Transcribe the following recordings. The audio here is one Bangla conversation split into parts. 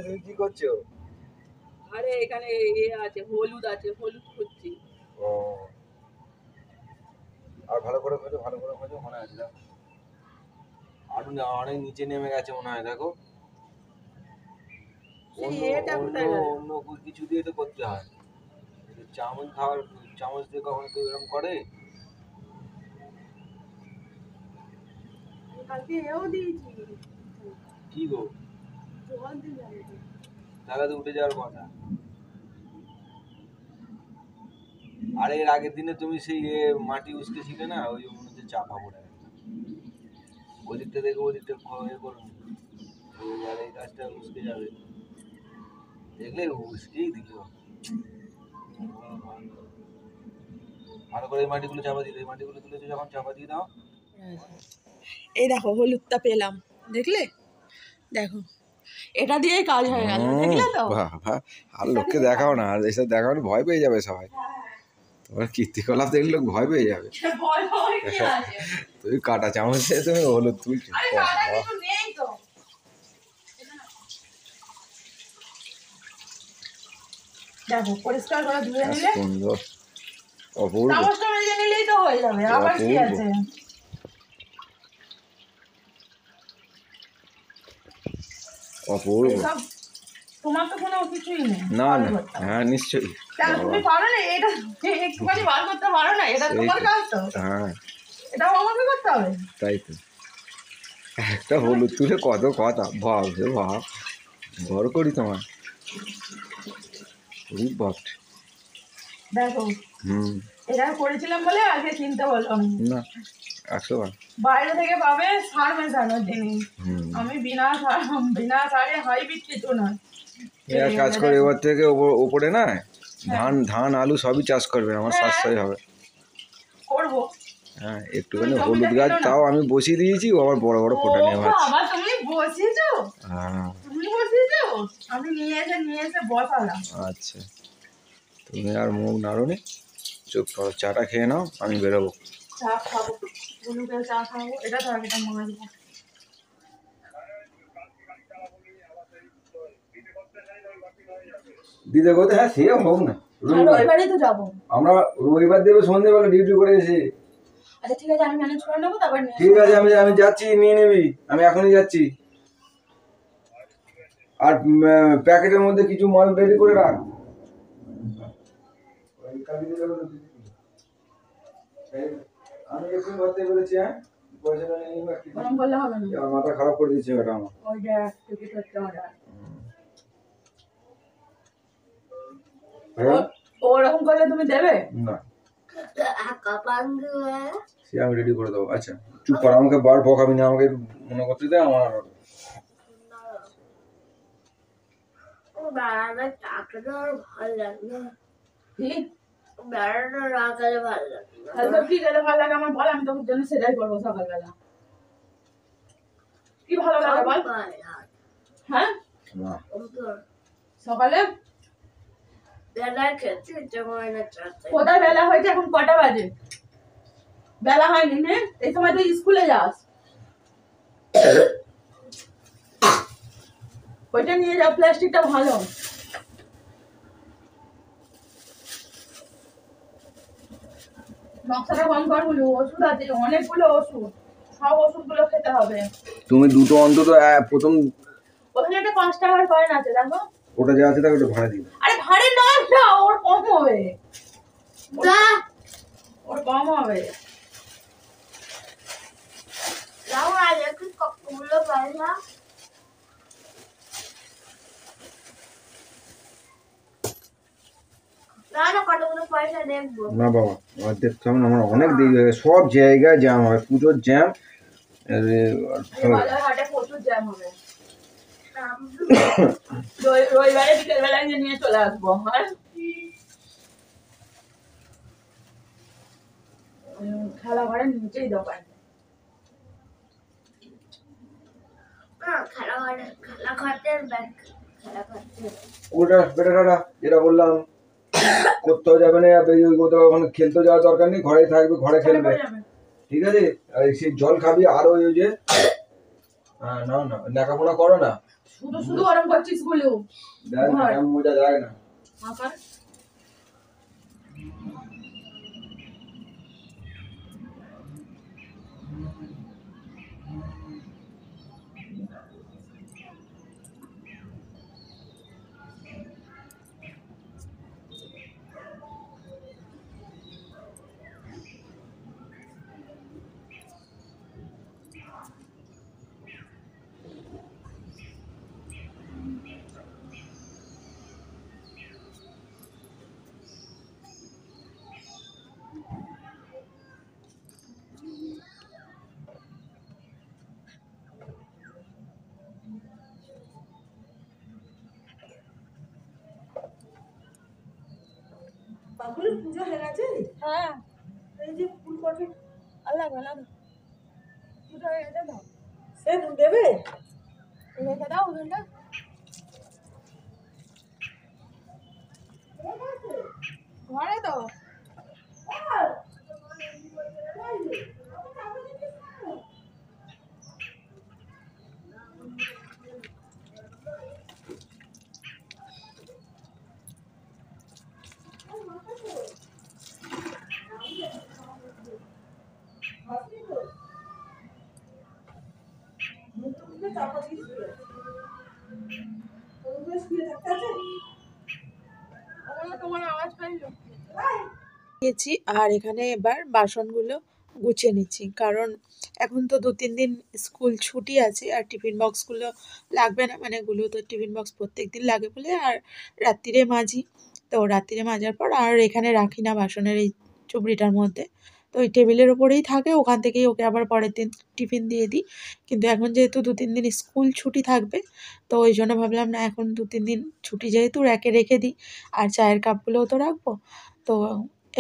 তুমি কি করছো? আরে এখানে আছে হলুদ খুঁজছি। ও, আর ভালো করে খোঁজো মনে আছে। দেখো আরো অনেক নিচে নেমে গেছে মনে হয়। দেখো অন্য কিছু দিয়ে তো করতে হয়। চাউমিন খাওয়ার চামচ দিয়ে কখনো কেউ এরকম করে? কি গো, তাহলে তো উঠে যাওয়ার কথা। আর এর আগের দিনে তুমি সেই মাটি উস্কেছিলে না, ওই মধ্যে চাপা পড়ে গেছে। ওদিকটা দেখে ওদিকটা করুন, আর এই গাছটা উস্কে যাবে। দেখলে উস্কেই দিল। ভালো করে এই মাটিগুলো চাপা দিয়ে, এই মাটিগুলো তুলেছে যখন চাপা দিয়ে দাও। এই দেখো হলুদটা পেলাম, দেখলে? দেখো এটা দিয়েই কাজ হয়ে গেল, দেখলে তো? আর লোককে দেখাও না, আর এসব দেখাও না, ভয় পেয়ে যাবে সবাই। তোমার কীর্তিকলাপ দেখলে লোক ভয় পেয়ে যাবে। তুমি কাটা চামচ দিয়ে তুমি হলুদ তুলছো। দেখো পরিষ্কার করে ধুয়ে নিলে সুন্দর, অপূর্ব। চামচটা মেজে নিলেই তো হয়ে যাবে, আবার কি আছে? অপূর্ব। তোমার তো কোনো কিছুই নেই। না না, হ্যাঁ নিশ্চয়ই। তুমি পারো না এটা, একটুখানি বার করতে পারো না? এটা তোমার কাজ তো। হ্যাঁ, এটাও আমাকে করতে হবে। তাই তো। একটা হলুদ তুলে কত কথা, ভাব রে ভাব, ঘর করি তোমার। দেখো এটা করেছিলাম বলে আজকে চিনতে বললাম না। 100 বাইরে থেকে পাবে সার মেশানোর জিনিস। আমি বিনা সারে হাইব্রিড কিছু না। এক কাজ করে এবার থেকে ওপরে না ধান আলু সবই চাষ করবে, আমার সাশ্রয় হবে। করবো। হ্যাঁ, একটুখানি হলুদ গাছ তাও আমি বসিয়ে দিয়েছি, ও আবার বড় বড় ফোটা নিয়ে ভাবছি। আবার তুমি বসিয়েছো? হ্যাঁ, তুমি বসিয়েছো? আমি নিয়ে এসে বসালাম। আচ্ছা, তুমি আর মুখ নাড়োনি, চুপ করো, চাটা খেয়ে নাও, আমি বেরোবো। চা খাবো, বুনুকে চা খাবো। এটা তো আগে মনে হয় দিতে কোথায়? হ্যাঁ, সে হোক না, রবিবারই তো যাবো আমরা। রবিবার দেবো সন্ধ্যেবেলা ডিউটি করে এসে। আচ্ছা ঠিক আছে, আমি ম্যানেজ করে নেবো। তারপর ঠিক আছে, আমি যাচ্ছি, নিয়ে নিবি, আমি এখনই যাচ্ছি। আর প্যাকেটের মধ্যে কিছু মাল রেডি করে রাখ। আমি একটু ভাবতে পেরেছি। হ্যাঁ, পয়সাটা নিয়ে নিবো। গরম করলে হবে না, মাথা খারাপ করে দিচ্ছে ওটা আমার। ওই যে টিকিট হচ্ছে অর্ডার। ওরকম করলে তুমি দেবে না? সে আমি রেডি করে দেবো। আচ্ছা চুপ কর, আমাকে বার বকাবি না, আমাকে মনে করতে দে। আমার আমি তোর জন্য সেটাই করবো সকালবেলা। কি ভালো লাগে বল? হ্যাঁ, সকালে কোথায় বেলা হয়েছে? এখন কটা বাজে? বেলা হয়নি না? এই সময় তো স্কুলে যাস। ওইটা নিয়ে যাও, প্লাস্টিকটা ভালো। নকশাটা কম কর বলি, ওষুধ আছে অনেকগুলো ওষুধ, সব ওষুধগুলো খেতে হবে। তুমি দুটো অন্তত প্রথম ওখানে একটা 5 টাকার কয়েন আছে, দেখো ওটা যা আছে তাকে একটু ভাড়া দিই। আরে ভাড়ে নয় না, ওর কম হবে, ওর কম হবে। যাও আজ একটু কতগুলো পয়সা না বাবা, আমার দেখতে হবে না, আমার অনেক দেরি হয়ে গেছে। সব জায়গায় জ্যাম হয়, পুজোর জ্যাম। হাটে প্রচুর জ্যাম হবে। রবিবারে বিকেলবেলায় নিয়ে চলে আসবো। হ্যাঁ, খেলা ঘরের নিচেই দোকান। ওটা বেটাটা যেটা বললাম করতেও যাবে না, ওখানে খেলতে যাওয়ার দরকার নেই, ঘরেই থাকবে, ঘরে খেলবে। ঠিক আছে, সেই জল খাবি। আর ওই যে না না লেখাপড়া করো না, শুধু শুধু গরম করছিস গুলো দেখ না কেমন মজা, দেখ না। আবার বাবুর পূজা হয়ে গেছে। হ্যাঁ এই যে ফুল কত আল্লাহ ভালো দুটো রেখে দাও, সে ফুল দেবে। রেখে দাও ওখানটা ঘরে তো চাপা দিয়ে শুয়ে শুয়ে থাকতে আছে। তোমার আওয়াজ পাইলো। গেছি আর এখানে এবার বাসনগুলো গুছিয়ে নিচ্ছি, কারণ এখন তো 2-3 দিন স্কুল ছুটি আছে আর টিফিন বক্সগুলো লাগবে না, মানে গুলো তো টিফিন বক্স প্রত্যেক দিন লাগে বলে আর রাত্রিরে মাজি। তো রাত্রিরে মাজার পর আর এখানে রাখি না বাসনের এই চুবড়িটার মধ্যে, তো ওই টেবিলের ওপরেই থাকে, ওখান থেকেই ওকে আবার পরের দিন টিফিন দিয়ে দিই। কিন্তু এখন যেহেতু 2-3 দিন স্কুল ছুটি থাকবে, তো ওই জন্য ভাবলাম না, এখন 2-3 দিন ছুটি যেহেতু র্যাকে রেখে দিই, আর চায়ের কাপগুলোও তো রাখবো। তো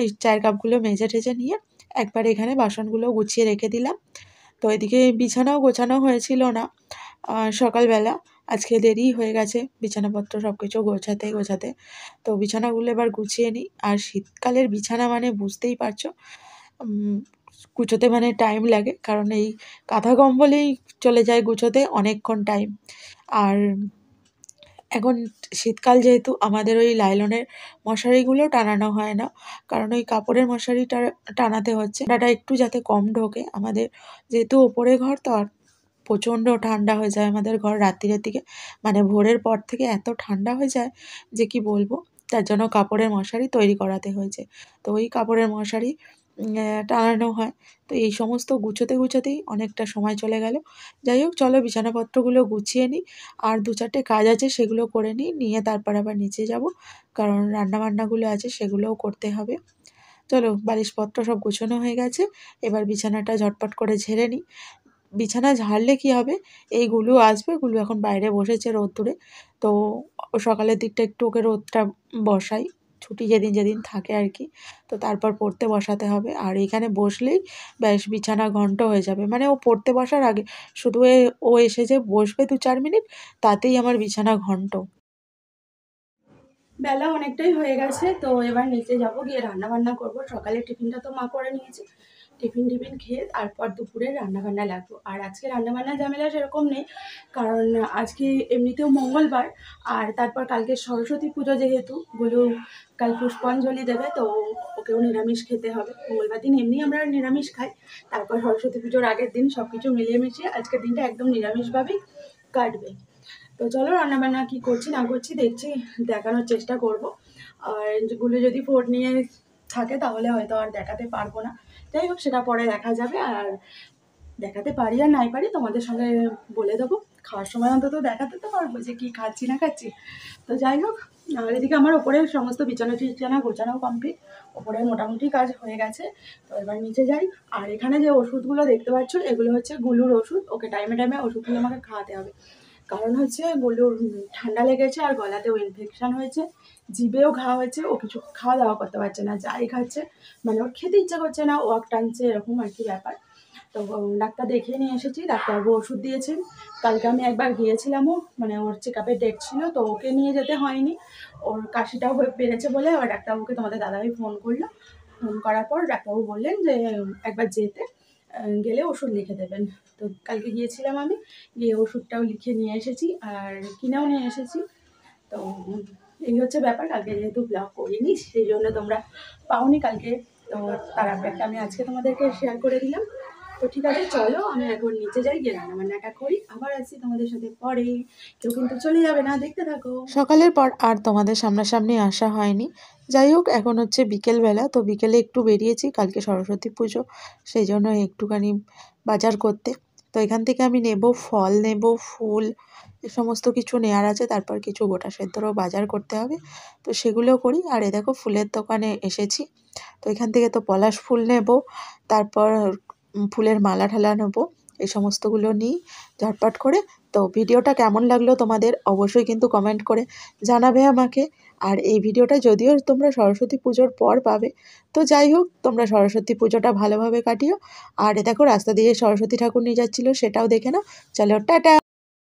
এই চায়ের কাপগুলো মেজে টেজে নিয়ে একবার এখানে বাসনগুলো গুছিয়ে রেখে দিলাম। তো এদিকে বিছানাও গোছানো হয়েছিল না সকালবেলা, আজকে দেরি হয়ে গেছে বিছানাপত্র সব কিছু গোছাতে গোছাতে। তো বিছানাগুলো এবার গুছিয়ে নিই, আর শীতকালের বিছানা মানে বুঝতেই পারছো গুছোতে মানে টাইম লাগে, কারণ এই কাঁথা কম্বলেই চলে যায় গুছোতে অনেকক্ষণ টাইম। আর এখন শীতকাল যেহেতু আমাদের ওই লাইলনের মশারিগুলো টানানো হয় না, কারণ ওই কাপড়ের মশারিটা টানাতে হচ্ছে, ঠান্ডাটা একটু যাতে কম ঢোকে আমাদের, যেহেতু ওপরে ঘর তো। আর প্রচণ্ড ঠান্ডা হয়ে যায় আমাদের ঘর রাত্রিরের দিকে, মানে ভোরের পর থেকে এত ঠান্ডা হয়ে যায় যে কি বলবো। তার জন্য কাপড়ের মশারি তৈরি করাতে হয়েছে, তো ওই কাপড়ের মশারি টানানো হয়। তো এই সমস্ত গুছোতে গুছোতেই অনেকটা সময় চলে গেল। যাই হোক, চলো বিছানাপত্রগুলো গুছিয়ে নিই, আর 2-4টে কাজ আছে সেগুলো করে নিই, নিয়ে তারপর আবার নিচে যাব, কারণ রান্নাবান্নাগুলো আছে সেগুলোও করতে হবে। চলো, বালিশপত্র সব গোছানো হয়ে গেছে, এবার বিছানাটা ঝটপট করে ঝেড়ে নিই। বিছানা ঝাড়লে কি হবে, এই গুলু আসবে, গুলু এখন বাইরে বসেছে রোদ্দুরে, তো সকালের দিকটা একটু ওকে রোদটা বসাই, ছুটি যেদিন যেদিন থাকে আর কি। তো তারপর পড়তে বসাতে হবে, আর এখানে বসলেই ব্যাস বিছানা ঘন্ট হয়ে যাবে, মানে ও পড়তে বসার আগে শুধু ও এসে যে বসবে 2-4 মিনিট, তাতেই আমার বিছানা ঘন্ট। বেলা অনেকটাই হয়ে গেছে, তো এবার নিচে যাব, গিয়ে রান্না বান্না করবো। সকালে টিফিনটা তো মা করে নিয়েছে, টিফিন খেয়ে তারপর দুপুরে রান্নাবান্না লাগবো। আর আজকে রান্নাবান্না ঝামেলা সেরকম নেই, কারণ আজকে এমনিতেও মঙ্গলবার, আর তারপর কালকে সরস্বতী পুজো, যেহেতু বলু কাল পুষ্পাঞ্জলি দেবে, তো ওকেও নিরামিষ খেতে হবে। মঙ্গলবার দিন এমনি আমরা নিরামিষ খাই, তারপর সরস্বতী পুজোর আগের দিন সব কিছু মিলিয়ে মিশিয়ে আজকের দিনটা একদম নিরামিষভাবেই কাটবে। তো চলো রান্নাবান্না কী করছি না করছি দেখছি, দেখানোর চেষ্টা করব। আর যেগুলো যদি ফোন নিয়ে থাকে তাহলে হয়তো আর দেখাতে পারবো না, যাই হোক সেটা পরে দেখা যাবে। আর দেখাতে পারি আর নাই পারি তোমাদের সঙ্গে বলে দেবো, খাওয়ার সময় অন্তত দেখাতে তো পারবো যে কী খাচ্ছি না খাচ্ছি। তো যাই হোক, আর এদিকে আমার ওপরের সমস্ত বিছানা টিছানা গোছানো কমপ্লিট, ওপরে মোটামুটি কাজ হয়ে গেছে। তো এবার নিচে যাই। আর এখানে যে ওষুধগুলো দেখতে পাচ্ছ, এগুলো হচ্ছে গুলুর ওষুধ, ওকে টাইমে টাইমে ওষুধগুলো আমাকে খাওয়াতে হবে, কারণ হচ্ছে গুলুর ঠান্ডা লেগেছে আর গলাতেও ইনফেকশান হয়েছে, জিভেও ঘা হয়েছে, ও কিছু খাওয়া দাওয়া করতে পারছে না, যাই খাচ্ছে মানে ওর খেতে ইচ্ছা করছে না, ওয়াক টানছে, এরকম আর কি ব্যাপার। তো ডাক্তার দেখিয়ে নিয়ে এসেছি, ডাক্তারবাবু ওষুধ দিয়েছেন। কালকে আমি একবার গিয়েছিলামও, মানে ওর চেক আপের ডেট ছিল, তো ওকে নিয়ে যেতে হয়নি, ওর কাশিটাও বেড়েছে বলে আবার ডাক্তারবাবুকে তোমাদের দাদাভাই ফোন করলো। ফোন করার পর ডাক্তারবাবু বললেন যে একবার যেতে, গেলে ওষুধ লিখে দেবেন। তো কালকে গিয়েছিলাম আমি, গিয়ে ওষুধটাও লিখে নিয়ে এসেছি আর কিনেও নিয়ে এসেছি। তো এই হচ্ছে ব্যাপার। কালকে যেহেতু ব্লগ করিনি সেই জন্য তোমরা পাওনি কালকে, তো তার আপডেটটা আমি আজকে তোমাদেরকে শেয়ার করে দিলাম। তো ঠিক আছে, চলো আমি এখন নিচে যাই, গিয়ে রান্নাবান্নাটা করি, আবার আসছি তোমাদের সাথে পরে। কেউ কিন্তু চলে যাবে না, দেখতে থাকো। সকালের পর আর তোমাদের সামনাসামনি আসা হয়নি। যাই হোক, এখন হচ্ছে বিকেলবেলা, তো বিকেলে একটু বেরিয়েছি, কালকে সরস্বতী পুজো, সেই জন্য একটুখানি বাজার করতে। তো এখান থেকে আমি নেব ফল, নেব ফুল, এ সমস্ত কিছু নেওয়ার আছে, তারপর কিছু গোটা সেদ্ধরও বাজার করতে হবে, তো সেগুলোও করি। আর এ দেখো ফুলের দোকানে এসেছি, তো এখান থেকে তো পলাশ ফুল নেব, তারপর ফুলের মালা ঠালা নেবো, এই সমস্তগুলো নিই ঝটপট করে। তো ভিডিওটা কেমন লাগলো তোমাদের অবশ্যই কিন্তু কমেন্ট করে জানাবে আমাকে। আর এই ভিডিওটা যদিও তোমরা সরস্বতী পুজোর পর পাবে, তো যাই হোক, তোমরা সরস্বতী পুজোটা ভালোভাবে কাটিও। আর এ দেখো রাস্তা দিয়ে সরস্বতী ঠাকুর নিয়ে যাচ্ছিলো, সেটাও দেখে নাও। চলো টাটা।